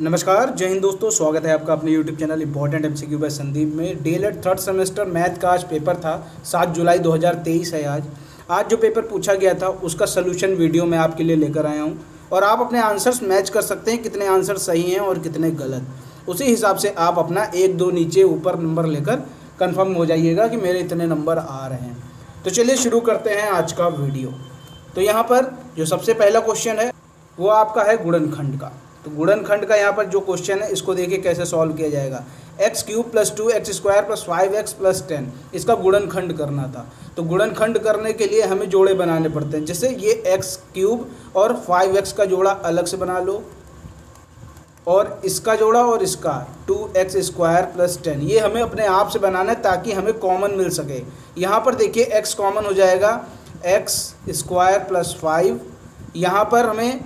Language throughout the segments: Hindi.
नमस्कार, जय हिंद दोस्तों। स्वागत है आपका अपने YouTube channel important MCQ by Sandeep में। डीएलएड थर्ड सेमेस्टर मैथ का आज पेपर था। 7 जुलाई 2023 है आज जो पेपर पूछा गया था उसका सलूशन वीडियो मैं आपके लिए लेकर आया हूं और आप अपने आंसर्स मैच कर सकते हैं, कितने आंसर सही हैं और कितने गलत। उसी हिसाब से आप अपना 1-2 नीचे ऊपर नंबर लेकर कंफर्म हो जाइएगा कि मेरे इतने नंबर आ रहे हैं। तो चलिए शुरू करते हैं आज का वीडियो। तो यहाँ पर जो सबसे पहला क्वेश्चन है वो आपका है गुणनखंड का। तो गुणनखंड का यहाँ पर जो क्वेश्चन है इसको देखिए कैसे सॉल्व किया जाएगा। x³ + 2x² + 5x + 10 इसका गुणनखंड करना था। तो गुणनखंड करने के लिए हमें जोड़े बनाने पड़ते हैं। जैसे ये x³ और 5x का जोड़ा अलग से बना लो और इसका जोड़ा और इसका 2x² + 10 ये हमें अपने आप से बनाना है ताकि हमें कॉमन मिल सके। यहाँ पर देखिए x कॉमन हो जाएगा, x² + 5। यहाँ पर हमें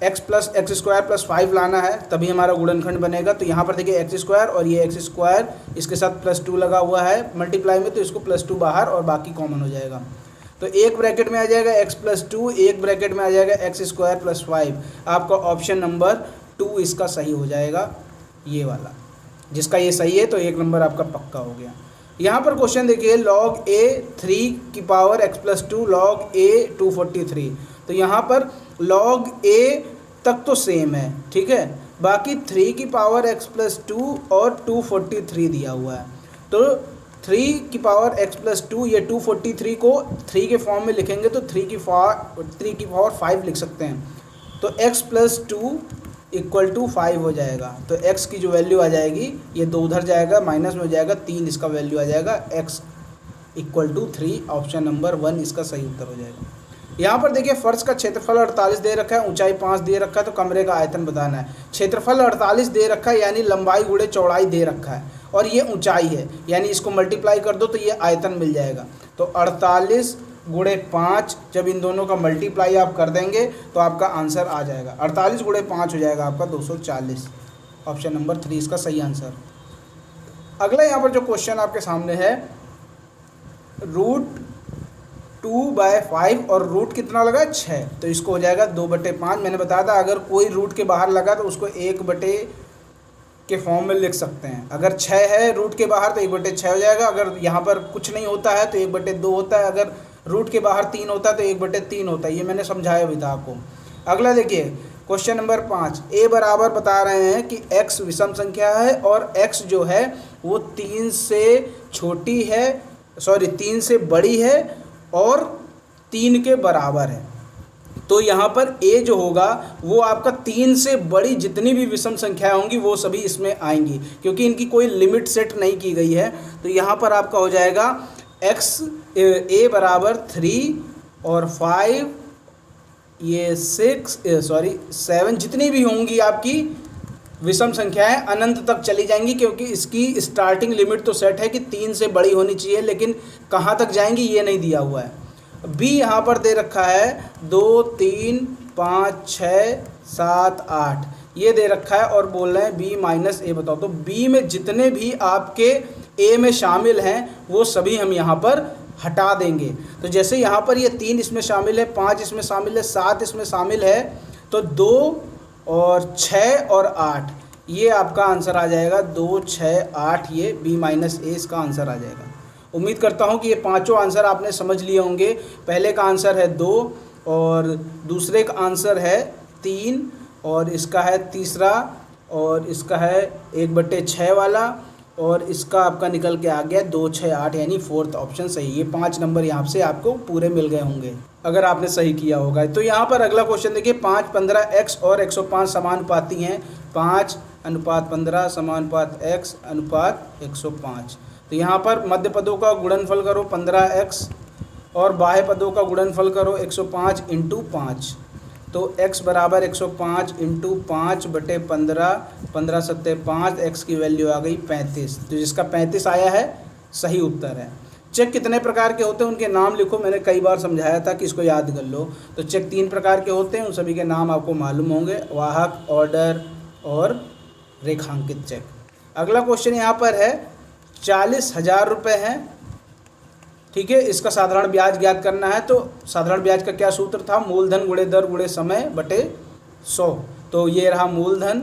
x + x² + 5 लाना है तभी हमारा गुणनखंड बनेगा। तो यहाँ पर देखिए x² और ये x² इसके साथ +2 लगा हुआ है मल्टीप्लाई में, तो इसको +2 बाहर और बाकी कॉमन हो जाएगा। तो एक ब्रैकेट में आ जाएगा x + 2, एक ब्रैकेट में आ जाएगा x² + 5। आपका ऑप्शन नंबर 2 इसका सही हो जाएगा, ये वाला। जिसका ये सही है तो 1 नंबर आपका पक्का हो गया। यहाँ पर क्वेश्चन देखिए, log a 3x + 2 log a 243। तो यहाँ पर log a तक तो सेम है, ठीक है, बाकी 3x + 2 और 243 दिया हुआ है। तो 3x + 2 ये 243 को 3 के फॉर्म में लिखेंगे तो 3 की पावर 5 लिख सकते हैं। तो x + 2 = 5 हो जाएगा। तो x की जो वैल्यू आ जाएगी, ये 2 उधर जाएगा माइनस में हो जाएगा, 3 इसका वैल्यू आ जाएगा, x = 3। ऑप्शन नंबर 1 इसका सही उत्तर हो जाएगा। यहाँ पर देखिए फर्श का क्षेत्रफल 48 दे रखा है, ऊंचाई 5 दे रखा है, तो कमरे का आयतन बताना है। क्षेत्रफल 48 दे रखा है यानी लंबाई गुणे चौड़ाई दे रखा है और ये ऊंचाई है यानी इसको मल्टीप्लाई कर दो तो ये आयतन मिल जाएगा। तो 48 × 5 जब इन दोनों का मल्टीप्लाई आप कर देंगे तो आपका आंसर आ जाएगा। 48 × 5 हो जाएगा आपका 240। ऑप्शन नंबर 3 इसका सही आंसर। अगला यहाँ पर जो क्वेश्चन आपके सामने है, √2/5 और रूट कितना लगा 6, तो इसको हो जाएगा 2/5। मैंने बताया था अगर कोई रूट के बाहर लगा तो उसको 1 के फॉर्म में लिख सकते हैं। अगर 6 है रूट के बाहर तो 1/6 हो जाएगा। अगर यहाँ पर कुछ नहीं होता है तो 1/2 होता है। अगर रूट के बाहर 3 होता है तो 1/3 होता है। ये मैंने समझाया भी था आपको। अगला देखिए क्वेश्चन नंबर 5, a बराबर बता रहे हैं कि x विषम संख्या है और x जो है वो 3 से छोटी है, 3 से बड़ी है और 3 के बराबर है। तो यहाँ पर a जो होगा वो आपका 3 से बड़ी जितनी भी विषम संख्याएं होंगी वो सभी इसमें आएंगी क्योंकि इनकी कोई लिमिट सेट नहीं की गई है। तो यहाँ पर आपका हो जाएगा a बराबर 3 और 5, ये 7 जितनी भी होंगी आपकी विषम संख्याएं अनंत तक चली जाएंगी क्योंकि इसकी स्टार्टिंग लिमिट तो सेट है कि 3 से बड़ी होनी चाहिए, लेकिन कहाँ तक जाएंगी ये नहीं दिया हुआ है। b यहाँ पर दे रखा है 2 3 5 6 7 8 ये दे रखा है और बोल रहे हैं b - a बताओ। तो b में जितने भी आपके a में शामिल हैं वो सभी हम यहाँ पर हटा देंगे। तो जैसे यहाँ पर ये 3 इसमें शामिल है, 5 इसमें शामिल है, 7 इसमें शामिल है, तो 2 और 6 और 8 ये आपका आंसर आ जाएगा। 2 6 8 ये b - a इसका आंसर आ जाएगा। उम्मीद करता हूँ कि ये पांचों आंसर आपने समझ लिए होंगे। पहले का आंसर है 2 और दूसरे का आंसर है 3 और इसका है तीसरा और इसका है 1/6 वाला और इसका आपका निकल के आ गया 2 6 8 यानी 4th ऑप्शन सही। ये 5 नंबर यहाँ से आपको पूरे मिल गए होंगे अगर आपने सही किया होगा। तो यहाँ पर अगला क्वेश्चन देखिए, 5 15 x और 105 समानुपाती हैं। 5:15 x 105। तो यहाँ पर मध्य पदों का गुणनफल करो 15x और बाह्य पदों का गुणनफल करो 105 × 5। तो x बराबर 105 × 5/15, 15 7 5, x की वैल्यू आ गई 35। तो जिसका 35 आया है सही उत्तर है। चेक कितने प्रकार के होते हैं उनके नाम लिखो। मैंने कई बार समझाया था कि इसको याद कर लो। तो चेक 3 प्रकार के होते हैं, उन सभी के नाम आपको मालूम होंगे, वाहक, ऑर्डर और रेखांकित चेक। अगला क्वेश्चन यहाँ पर है 40,000 रुपये हैं, ठीक है। इसका साधारण ब्याज ज्ञात करना है। तो साधारण ब्याज का क्या सूत्र था, मूलधन गुणे दर गुणे समय बटे 100। तो ये रहा मूलधन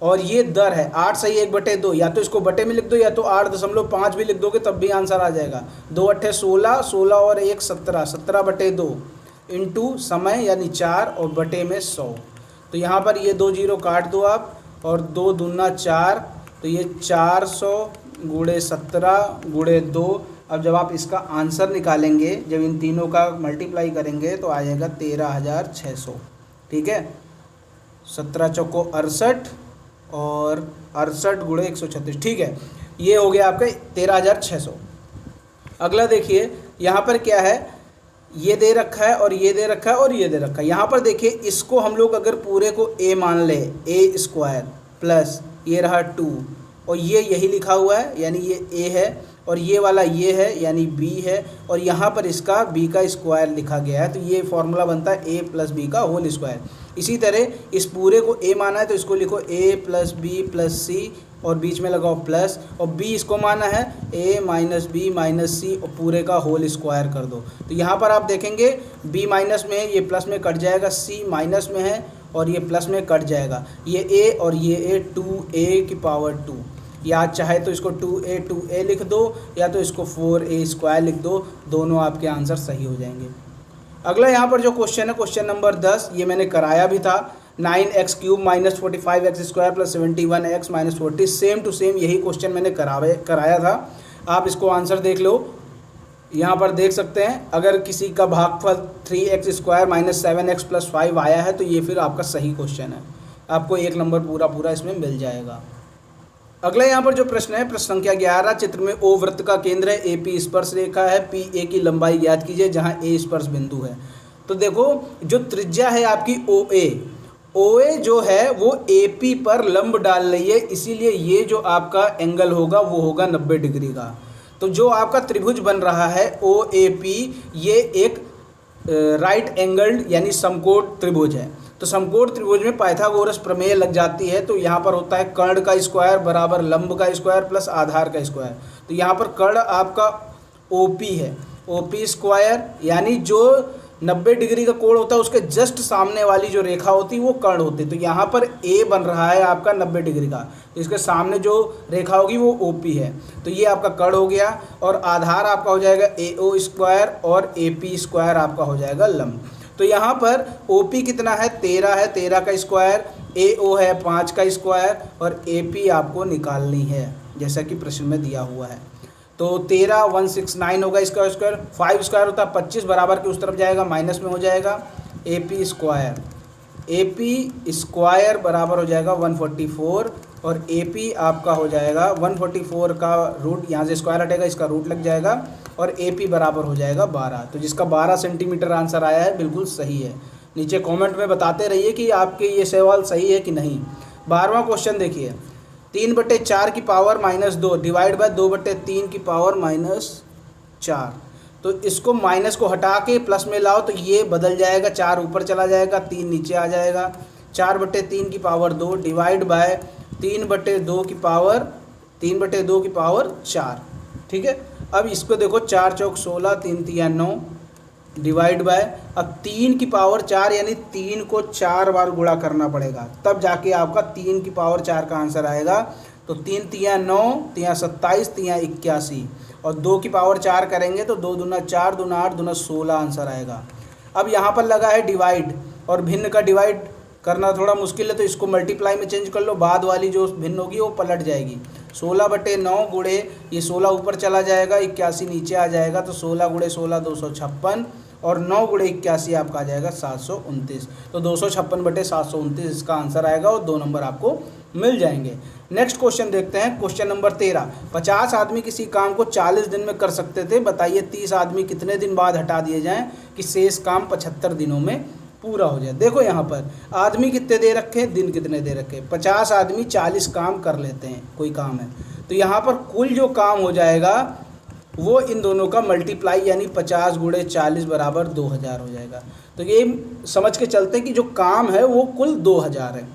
और ये दर है 8 सही 1/2, या तो इसको बटे में लिख दो या तो 8.5 भी लिख दोगे तब भी आंसर आ जाएगा। 2 अट्ठे 16, 16 और 1 17, 17/2 इंटू समय यानी 4 और बटे में 100। तो यहाँ पर ये 2 जीरो काट दो आप, और 2 दूना 4, तो ये 400 गुणे 17 गुणे 2। अब जब आप इसका आंसर निकालेंगे, जब इन तीनों का मल्टीप्लाई करेंगे तो आ जाएगा 13,600। ठीक है, 17 चौको 68 और 68 गुणे 136। ठीक है, ये हो गया आपका 13,600। अगला देखिए यहाँ पर क्या है, ये दे रखा है और ये दे रखा है और ये दे रखा है। यहाँ पर देखिए इसको हम लोग अगर पूरे को a मान ले, a स्क्वायर प्लस ये रहा 2, और ये यही लिखा हुआ है यानी ये a है, और ये वाला ये है यानी b है, और यहाँ पर इसका b का स्क्वायर लिखा गया है। तो ये फॉर्मूला बनता है a प्लस बी का होल स्क्वायर। इसी तरह इस पूरे को a माना है तो इसको लिखो a प्लस बी प्लस सी, और बीच में लगाओ प्लस, और b इसको माना है a माइनस बी माइनस सी, और पूरे का होल स्क्वायर कर दो। तो यहाँ पर आप देखेंगे b माइनस में है, ये प्लस में कट जाएगा, c माइनस में है और ये प्लस में कट जाएगा, ये a और ये a 2a की पावर 2, या चाहे तो इसको 2a लिख दो या तो इसको 4a स्क्वायर लिख दो, दोनों आपके आंसर सही हो जाएंगे। अगला यहाँ पर जो क्वेश्चन है, क्वेश्चन नंबर 10, ये मैंने कराया भी था। 9x³ minus 45x² plus 71x minus 40, same to same यही क्वेश्चन मैंने कराया था। आप इसको आंसर देख लो, यहाँ पर देख सकते हैं। अगर किसी का भागफल 3x² माइनस 7x प्लस 5 आया है तो ये फिर आपका सही क्वेश्चन है, आपको 1 नंबर पूरा इसमें मिल जाएगा। अगला यहाँ पर जो प्रश्न है, प्रश्न संख्या 11, चित्र में O वृत्त का केंद्र है, AP स्पर्श रेखा है, PA की लंबाई ज्ञात कीजिए जहाँ A स्पर्श बिंदु है। तो देखो जो त्रिज्या है आपकी OA जो है वो AP पर लंब डाल रही है, इसीलिए ये जो आपका एंगल होगा वो होगा 90 डिग्री का। तो जो आपका त्रिभुज बन रहा है OAP, ये एक राइट एंगल्ड यानी समकोण त्रिभुज है। तो समकोण त्रिभुज में पाइथागोरस प्रमेय लग जाती है। तो यहाँ पर होता है कर्ण का स्क्वायर बराबर लंब का स्क्वायर प्लस आधार का स्क्वायर। तो यहाँ पर कर्ण आपका OP है, OP स्क्वायर यानी जो 90 डिग्री का कोण होता है उसके जस्ट सामने वाली जो रेखा होती है वो कर्ण होती है। तो यहाँ पर A बन रहा है आपका 90 डिग्री का, तो इसके सामने जो रेखा होगी वो OP है। तो ये आपका कर्ण हो गया, और आधार आपका हो जाएगा AO स्क्वायर और AP स्क्वायर आपका हो जाएगा लंब। तो यहाँ पर OP कितना है, 13 है, 13 का स्क्वायर, AO है 5 का स्क्वायर, और AP आपको निकालनी है जैसा कि प्रश्न में दिया हुआ है। तो 13 169 होगा इसका स्क्वायर, 5 स्क्वायर होता है 25, बराबर के उस तरफ जाएगा माइनस में हो जाएगा AP स्क्वायर बराबर हो जाएगा 144, और AP आपका हो जाएगा 144 का रूट, यहाँ से स्क्वायर हटेगा इसका रूट लग जाएगा, और AP बराबर हो जाएगा 12। तो जिसका 12 सेंटीमीटर आंसर आया है बिल्कुल सही है। नीचे कमेंट में बताते रहिए कि आपके ये सवाल सही है कि नहीं। 12वां क्वेश्चन देखिए, 3/4 की पावर -2 डिवाइड बाय 2/3 की पावर -4। तो इसको माइनस को हटा के प्लस में लाओ तो ये बदल जाएगा, 4 ऊपर चला जाएगा, 3 नीचे आ जाएगा। 4/3 की पावर 2 डिवाइड बाय 3/2 की पावर 4। ठीक है, अब इसको देखो 4 चौक 16, 3 तिया 9 डिवाइड बाय, अब 3 की पावर 4 यानी 3 को 4 बार गुणा करना पड़ेगा, तब जाके आपका 3 की पावर 4 का आंसर आएगा। तो 3 तिया 9, तिया 27, तिया 81, और 2 की पावर 4 करेंगे तो 2 दूना 4, दूना 8, दूना 16 आंसर आएगा। अब यहाँ पर लगा है डिवाइड, और भिन्न का डिवाइड करना थोड़ा मुश्किल है तो इसको मल्टीप्लाई में चेंज कर लो, बाद वाली जो भिन्न होगी वो पलट जाएगी। 16/9 गुणे ये 16 ऊपर चला जाएगा, 81 नीचे आ जाएगा, तो 16 गुणे 16 256, और 9 गुणे 81 आपका आ जाएगा 729। तो 256/729 इसका आंसर आएगा, और 2 नंबर आपको मिल जाएंगे। नेक्स्ट क्वेश्चन देखते हैं, क्वेश्चन नंबर 13। 50 आदमी किसी काम को 40 दिन में कर सकते थे, बताइए 30 आदमी कितने दिन बाद हटा दिए जाएं कि शेष काम 75 दिनों में पूरा हो जाए। देखो यहाँ पर आदमी कितने दे रखे, दिन कितने दे रखे। 50 आदमी 40 काम कर लेते हैं, कोई काम है, तो यहाँ पर कुल जो काम हो जाएगा वो इन दोनों का मल्टीप्लाई यानी 50 गुणे 40 बराबर 2000 हो जाएगा। तो ये समझ के चलते कि जो काम है वो कुल 2000 है।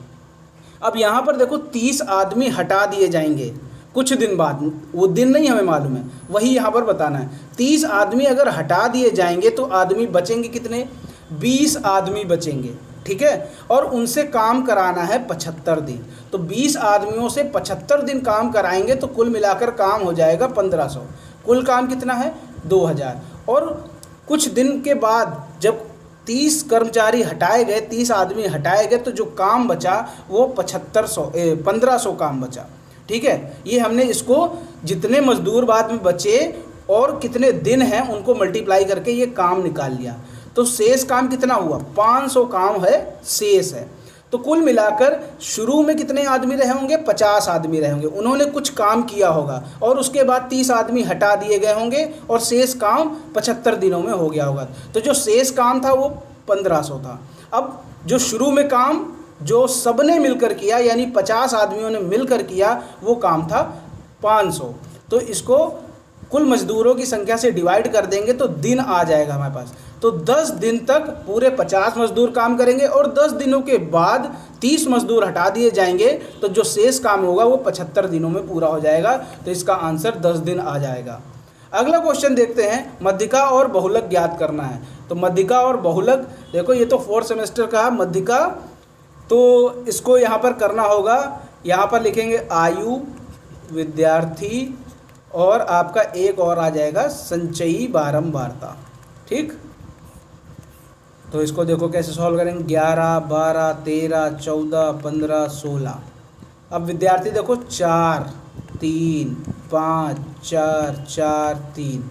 अब यहाँ पर देखो 30 आदमी हटा दिए जाएंगे कुछ दिन बाद, वो दिन नहीं हमें मालूम है, वही यहाँ पर बताना है। 30 आदमी अगर हटा दिए जाएंगे तो आदमी बचेंगे कितने, 20 आदमी बचेंगे। ठीक है, और उनसे काम कराना है 75 दिन। तो 20 आदमियों से 75 दिन काम कराएंगे तो कुल मिलाकर काम हो जाएगा 1500। कुल काम कितना है? 2000। और कुछ दिन के बाद जब 30 कर्मचारी हटाए गए, 30 आदमी हटाए गए, तो जो काम बचा वो 1500 काम बचा। ठीक है, ये हमने इसको जितने मजदूर बाद में बचे और कितने दिन हैं उनको मल्टीप्लाई करके ये काम निकाल लिया। तो शेष काम कितना हुआ? 500 काम है, शेष है। तो कुल मिलाकर शुरू में कितने आदमी रहे होंगे? 50 आदमी रहे होंगे, उन्होंने कुछ काम किया होगा और उसके बाद 30 आदमी हटा दिए गए होंगे और शेष काम 75 दिनों में हो गया होगा। तो जो शेष काम था वो 1500 था। अब जो शुरू में काम जो सबने मिलकर किया, यानी 50 आदमियों ने मिलकर किया, वो काम था 500। तो इसको कुल मजदूरों की संख्या से डिवाइड कर देंगे तो दिन आ जाएगा हमारे पास। तो 10 दिन तक पूरे 50 मजदूर काम करेंगे और 10 दिनों के बाद 30 मजदूर हटा दिए जाएंगे, तो जो शेष काम होगा वो 75 दिनों में पूरा हो जाएगा। तो इसका आंसर 10 दिन आ जाएगा। अगला क्वेश्चन देखते हैं, मध्यिका और बहुलक ज्ञात करना है। तो मध्यिका और बहुलक, देखो ये तो 4th सेमेस्टर का है मध्यिका, तो इसको यहाँ पर करना होगा। यहाँ पर लिखेंगे आयु, विद्यार्थी और आपका एक और आ जाएगा संचयी बारंबारता। ठीक, तो इसको देखो कैसे सॉल्व करेंगे। 11, 12, 13, 14, 15, 16। अब विद्यार्थी देखो 4, 3, 5, 4, 4, 3।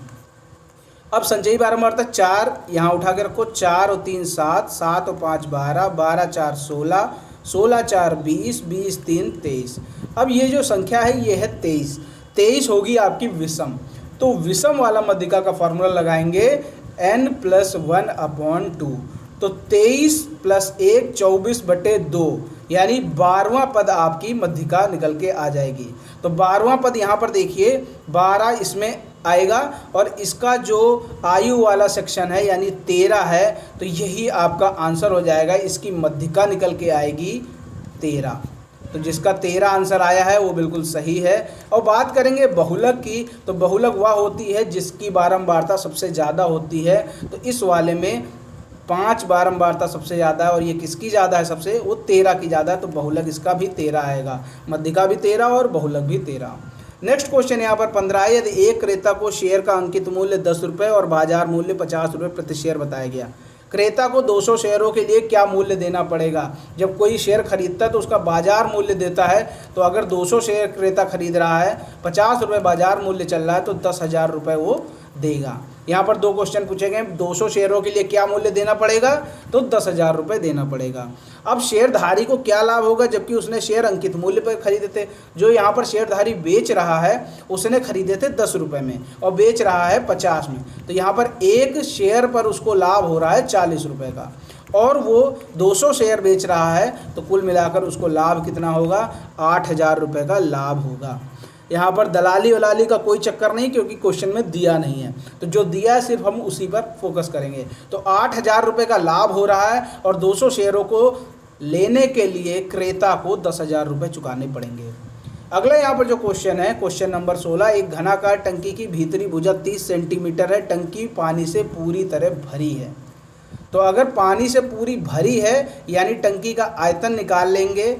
अब संचयी बारंबारता 4 यहाँ उठा के रखो, 4 और 3 7, 7 और 5 12, 12 4 16, 16 4 20, 20 3 23। अब ये जो संख्या है ये है 23। 23 होगी आपकी विषम। तो विषम वाला मध्यिका का फॉर्मूला लगाएंगे n+1/2। तो 23 + 1 24/2, यानी 12वां पद आपकी मध्यिका निकल के आ जाएगी। तो 12वां पद यहाँ पर देखिए 12 इसमें आएगा और इसका जो आयु वाला सेक्शन है यानी 13 है, तो यही आपका आंसर हो जाएगा। इसकी मध्यिका निकल के आएगी 13। तो जिसका 13 आंसर आया है वो बिल्कुल सही है। और बात करेंगे बहुलक की, तो बहुलक वह होती है जिसकी बारंबारता सबसे ज़्यादा होती है। तो इस वाले में 5 बारंबारता सबसे ज़्यादा है और ये किसकी ज़्यादा है सबसे? वो 13 की ज़्यादा है। तो बहुलक इसका भी 13 आएगा, मध्यिका भी 13 और बहुलक भी 13। नेक्स्ट क्वेश्चन यहाँ पर 15 है। यदि एक क्रेता को शेयर का अंकित मूल्य 10 रुपये और बाजार मूल्य 50 रुपये प्रति शेयर बताया गया, क्रेता को 200 शेयरों के लिए क्या मूल्य देना पड़ेगा? जब कोई शेयर खरीदता है तो उसका बाजार मूल्य देता है। तो अगर 200 शेयर क्रेता खरीद रहा है, 50 रुपये बाजार मूल्य चल रहा है, तो 10,000 रुपये वो देगा। यहाँ पर 2 क्वेश्चन पूछे गए, 200 शेयरों के लिए क्या मूल्य देना पड़ेगा? तो 10,000 रुपये देना पड़ेगा। अब शेयरधारी को क्या लाभ होगा जबकि उसने शेयर अंकित मूल्य पर खरीदे थे? जो यहाँ पर शेयरधारी बेच रहा है उसने खरीदे थे 10 रुपये में और बेच रहा है 50 में। तो यहाँ पर एक शेयर पर उसको लाभ हो रहा है 40 रुपये का और वो 200 शेयर बेच रहा है, तो कुल मिलाकर उसको लाभ कितना होगा? 8,000 रुपये का लाभ होगा। यहाँ पर दलाली वलाली का कोई चक्कर नहीं क्योंकि क्वेश्चन में दिया नहीं है। तो जो दिया है सिर्फ हम उसी पर फोकस करेंगे। तो 8,000 रुपये का लाभ हो रहा है और 200 शेयरों को लेने के लिए क्रेता को 10,000 रुपये चुकाने पड़ेंगे। अगला यहाँ पर जो क्वेश्चन है, क्वेश्चन नंबर 16, एक घनाकार टंकी की भीतरी भुजा 30 सेंटीमीटर है, टंकी पानी से पूरी तरह भरी है। तो अगर पानी से पूरी भरी है यानी टंकी का आयतन निकाल लेंगे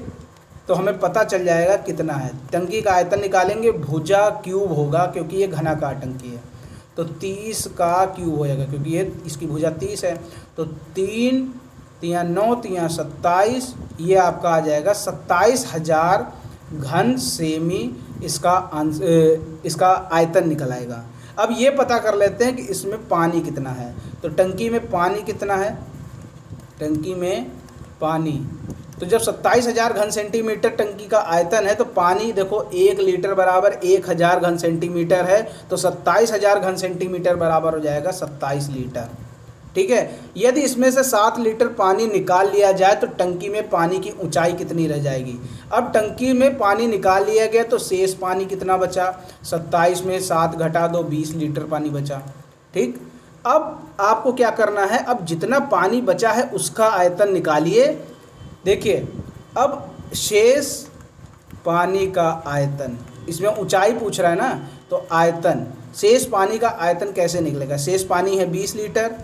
तो हमें पता चल जाएगा कितना है। टंकी का आयतन निकालेंगे, भुजा क्यूब होगा क्योंकि ये घनाकार टंकी है। तो 30 का क्यूब हो जाएगा क्योंकि ये इसकी भुजा 30 है। तो 3 3 9 3 27, ये आपका आ जाएगा 27,000 घन सेमी। इसका आयतन निकल आएगा। अब ये पता कर लेते हैं कि इसमें पानी कितना है। तो टंकी में पानी कितना है? टंकी में पानी, तो जब 27,000 घन सेंटीमीटर टंकी का आयतन है तो पानी देखो 1 लीटर बराबर 1,000 घन सेंटीमीटर है। तो 27,000 घन सेंटीमीटर बराबर हो जाएगा 27 लीटर। ठीक है, यदि इसमें से 7 लीटर पानी निकाल लिया जाए तो टंकी में पानी की ऊंचाई कितनी रह जाएगी? अब टंकी में पानी निकाल लिया गया तो शेष पानी कितना बचा? 27 में 7 घटा दो, 20 लीटर पानी बचा। ठीक, अब आपको क्या करना है? अब जितना पानी बचा है उसका आयतन निकालिए। देखिए, अब शेष पानी का आयतन, इसमें ऊंचाई पूछ रहा है ना, तो आयतन, शेष पानी का आयतन कैसे निकलेगा? शेष पानी है 20 लीटर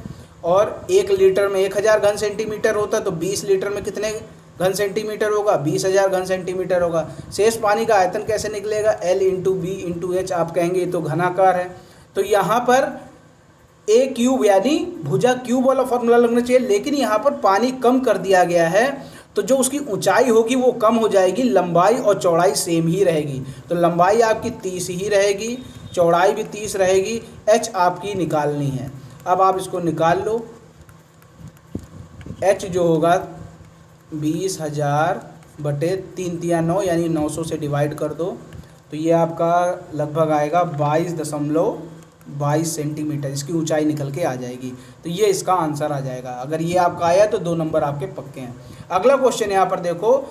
और 1 लीटर में 1000 घन सेंटीमीटर होता है, तो 20 लीटर में कितने घन सेंटीमीटर होगा? 20,000 घन सेंटीमीटर होगा। शेष पानी का आयतन कैसे निकलेगा? L into b into h. आप कहेंगे ये तो घनाकार है, तो यहाँ पर ए क्यूब यानी भुजा क्यूब वाला फॉर्मूला लगना चाहिए, लेकिन यहाँ पर पानी कम कर दिया गया है, तो जो उसकी ऊंचाई होगी वो कम हो जाएगी, लंबाई और चौड़ाई सेम ही रहेगी। तो लंबाई आपकी 30 ही रहेगी, चौड़ाई भी 30 रहेगी, एच आपकी निकालनी है। अब आप इसको निकाल लो। एच जो होगा 20,000 बटे 3 तिया 9 यानी 900 से डिवाइड कर दो, तो ये आपका लगभग आएगा 22.22 सेंटीमीटर। इसकी ऊंचाई निकल के आ जाएगी, तो ये इसका आंसर आ जाएगा। अगर ये आपका आया तो 2 नंबर आपके पक्के हैं। अगला क्वेश्चन यहाँ पर देखो,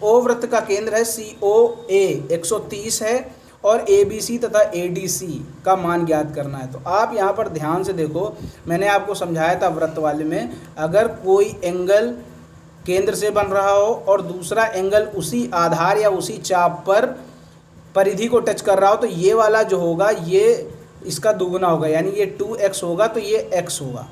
ओ वृत्त का केंद्र है COA 130 है और ABC तथा ADC का मान ज्ञात करना है। तो आप यहाँ पर ध्यान से देखो, मैंने आपको समझाया था वृत्त वाले में, अगर कोई एंगल केंद्र से बन रहा हो और दूसरा एंगल उसी आधार या उसी चाप पर परिधि को टच कर रहा हो, तो ये वाला जो होगा ये इसका दुगुना होगा, यानी ये 2x होगा, तो ये x होगा।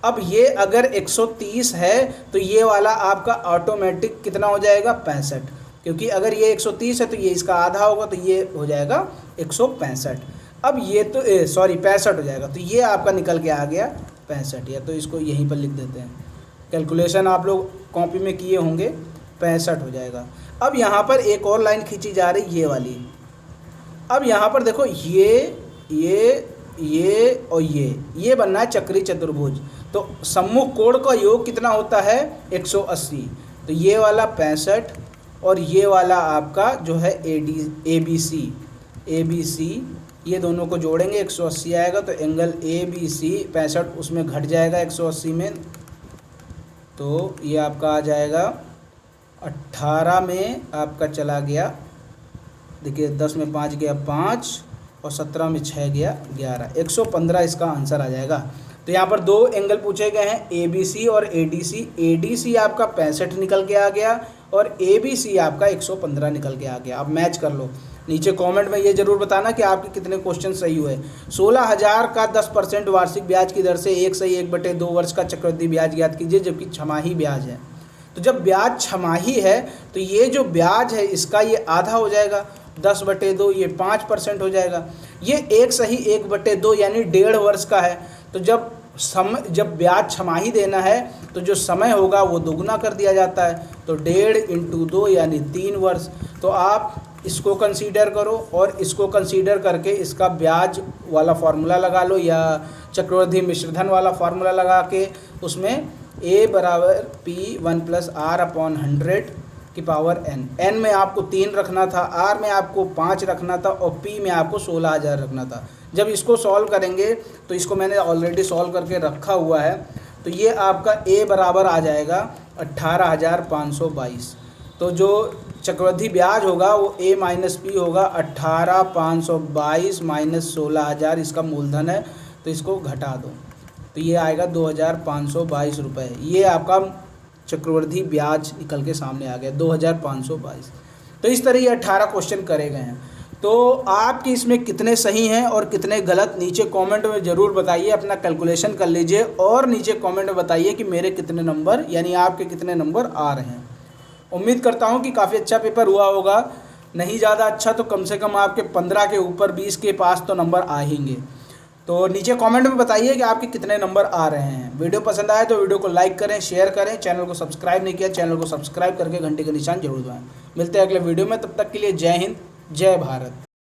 अब ये अगर 130 है तो ये वाला आपका ऑटोमेटिक कितना हो जाएगा? 65, क्योंकि अगर ये 130 है तो ये इसका आधा होगा, तो ये हो जाएगा 165। अब ये तो 65 हो जाएगा, तो ये आपका निकल के आ गया 65, या तो इसको यहीं पर लिख देते हैं। कैलकुलेशन आप लोग कॉपी में किए होंगे, 65 हो जाएगा। अब यहाँ पर एक और लाइन खींची जा रही, ये वाली। अब यहाँ पर देखो, ये और ये बनना है चक्री चतुर्भुज, तो सम्मुख कोण का योग कितना होता है? 180। तो ये वाला 65 और ये वाला आपका जो है ABC, ये दोनों को जोड़ेंगे 180 आएगा, तो एंगल ABC 65 उसमें घट जाएगा 180 में, तो ये आपका आ जाएगा 18 में आपका चला गया, देखिए 10 में 5 गया 5 और 17 में 6 गया 11, 115 इसका आंसर आ जाएगा। तो यहाँ पर 2 एंगल पूछे गए हैं, ABC और ADC। ADC आपका 65 निकल के आ गया और ABC आपका 115 निकल के आ गया। अब मैच कर लो। नीचे कमेंट में ये जरूर बताना कि आपके कितने क्वेश्चन सही हुए। 16,000 का 10% वार्षिक ब्याज की दर से 1/2 वर्ष का चक्रवृद्धि ब्याज ज्ञात कीजिए, जबकि छमाही ब्याज है। तो जब ब्याज छमाही है तो ये जो ब्याज है इसका ये आधा हो जाएगा, 10/2, ये 5% हो जाएगा। ये 1/2 यानी 1.5 वर्ष का है। तो जब ब्याज छमाही देना है तो जो समय होगा वो दोगुना कर दिया जाता है, तो 1.5 × 2 यानी 3 वर्ष। तो आप इसको कंसीडर करो और इसको कंसीडर करके इसका ब्याज वाला फार्मूला लगा लो, या चक्रवृद्धि मिश्रधन वाला फार्मूला लगा के उसमें A = P1 + R/100 की पावर n। n में आपको 3 रखना था, r में आपको 5 रखना था और p में आपको 16,000 रखना था। जब इसको सॉल्व करेंगे तो इसको मैंने ऑलरेडी सॉल्व करके रखा हुआ है, तो ये आपका a बराबर आ जाएगा 18,522। तो जो चक्रवृद्धि ब्याज होगा वो a - p होगा, 18,522 - 16,000 इसका मूलधन है, तो इसको घटा दो, तो ये आएगा 2,522 रुपये। ये आपका चक्रवृद्धि ब्याज निकल के सामने आ गया 2,522। तो इस तरह ये 18 क्वेश्चन करे गए हैं। तो आपके इसमें कितने सही हैं और कितने गलत, नीचे कमेंट में ज़रूर बताइए। अपना कैलकुलेशन कर लीजिए और नीचे कमेंट में बताइए कि मेरे कितने नंबर यानी आपके कितने नंबर आ रहे हैं। उम्मीद करता हूँ कि काफ़ी अच्छा पेपर हुआ होगा, नहीं ज़्यादा अच्छा तो कम से कम आपके 15 के ऊपर 20 के पास तो नंबर आ हींगे। तो नीचे कमेंट में बताइए कि आपके कितने नंबर आ रहे हैं। वीडियो पसंद आए तो वीडियो को लाइक करें, शेयर करें। चैनल को सब्सक्राइब नहीं किया, चैनल को सब्सक्राइब करके घंटे का निशान जरूर दबाएं। मिलते हैं अगले वीडियो में, तब तक के लिए जय हिंद, जय भारत।